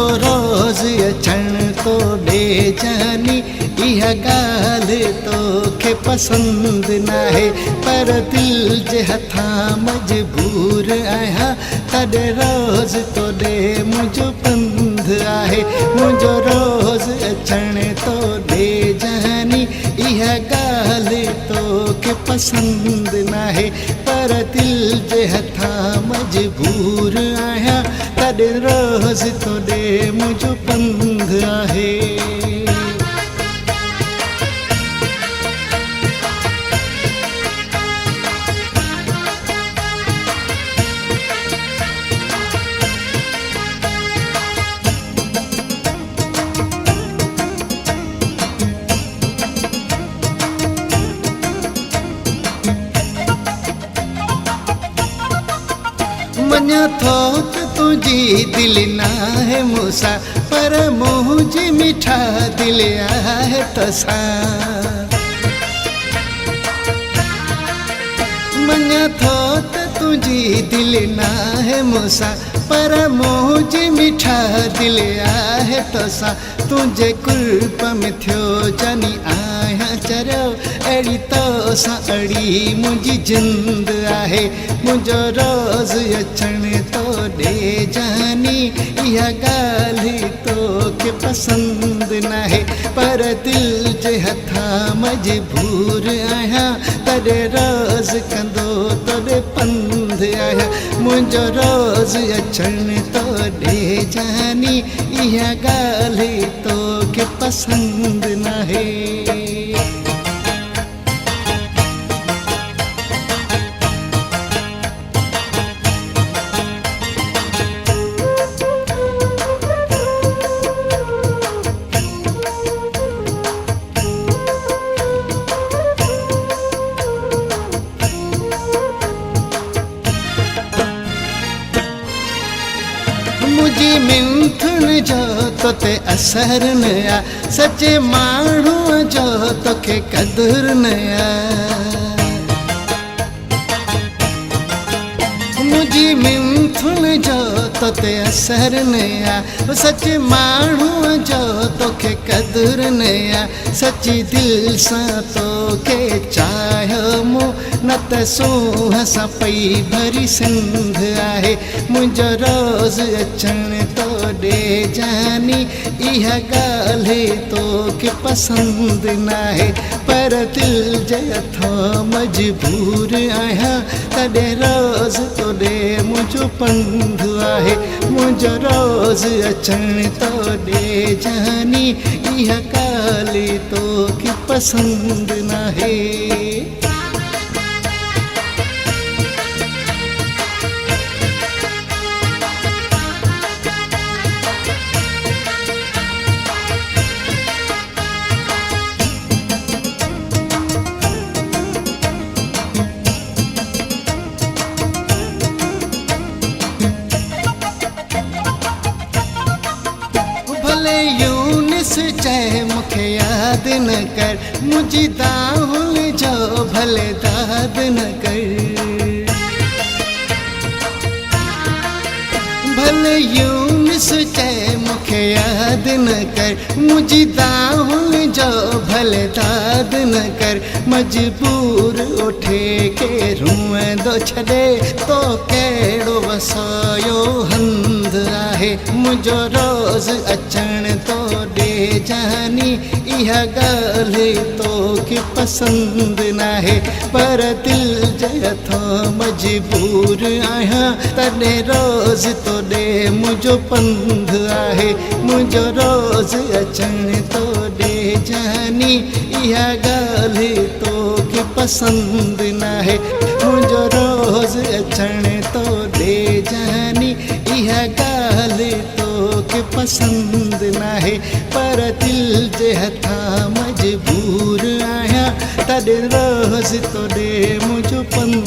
मुझो रोज़ अचण तो ॾे जानी इहा ॻाल्हि तोखे पसंदि नाहे पर दिल जे हथां मजबूर आहियां तॾहिं रोज़ तो ॾे मुंहिंजो पंध आहे मुंहिंजो रोज़ अचण तो ॾे जानी इहा ॻाल्हि तोखे पसंदि नाहे पर दिल जे हथां मजबूर आहियां तॾहिं रोज़ तो ॾे मुंहिंजो पंध आहे मञा थो त तुंहिंजी दिलि नाहे मूंसां पर मुंहिंजी मिठा दिलि आहे तोसां मञा थो त तुंहिंजी दिलि नाहे मूंसां पर मुंहिंजी मिठा दिलि आहे तोसां तुंहिंजे कुर्ब में थियो जानी आहियां चरियो अहिड़ी तोसां अड़ी मुंहिंजी जिंद आहे मुंहिंजो रोज़ अचण तो ॾे जानी इहा ॻाल्हि तोखे पसंदि नाहे पर दिल जे हथां मजबूर आहियां तॾहिं रोज़ कंदो तोॾे पंध आहियां मुंहिंजो रोज़ अचण तो ॾे जानी इहा ॻाल्हि तोखे पसंदि नाहे मुंहिंजी मिंथुन जो तोते असर न आहे सचे माण्हूअ जो तोखे क़दुरु न आहे मुंहिंजी मिंथुन जो तोते असर न आहे सचे माण्हूअ जो तोखे क़दुरु न आहे सची दिलि सां तोखे चाहियो मूं न त सूंहं सां पई भरी सिंध आहे मुंहिंजो रोज़ अचण तो ॾे जानी इहा ॻाल्हि तोखे पसंदि नाहे पर दिल जे हथां मजबूर आहियां तॾहिं रोज़ तो ॾे मुंहिंजो पंध आहे मुंहिंजो रोज़ अचण तो ॾे जानी इहा ॻाल्हि तोखे पसंदि नाहे यूनिस चए मूंखे यादि न कर मुंहिंजी दाहुल जो भले दाद न कर भले यूनिस चए मूंखे यादि न कर मुंहिंजी दाहुल जो भले दाद न कर मजबूर उठे के रूंदो छॾे तो कहिड़ो वसायो हंध आहे मुंहिंजो रोज़ अचण तो ॾे जानी इहा ॻाल्हि तोखे पसंदि नाहे पर दिल जे हथां मजबूर आहियां तॾहिं रोज़ तो ॾे मुंहिंजो पंध आहे मुंहिंजो रोज़ अचण तो ॾे जानी इहा ॻाल्हि तोखे पसंदि नाहे मुंहिंजो रोज़ अचण तो ॾे जानी इहा ॻाल्हि तोखे पसंदि नाहे पर दिल जे हथां मजबूर आहियां तॾहिं रोज़ तो ॾे मुंहिंजो पंध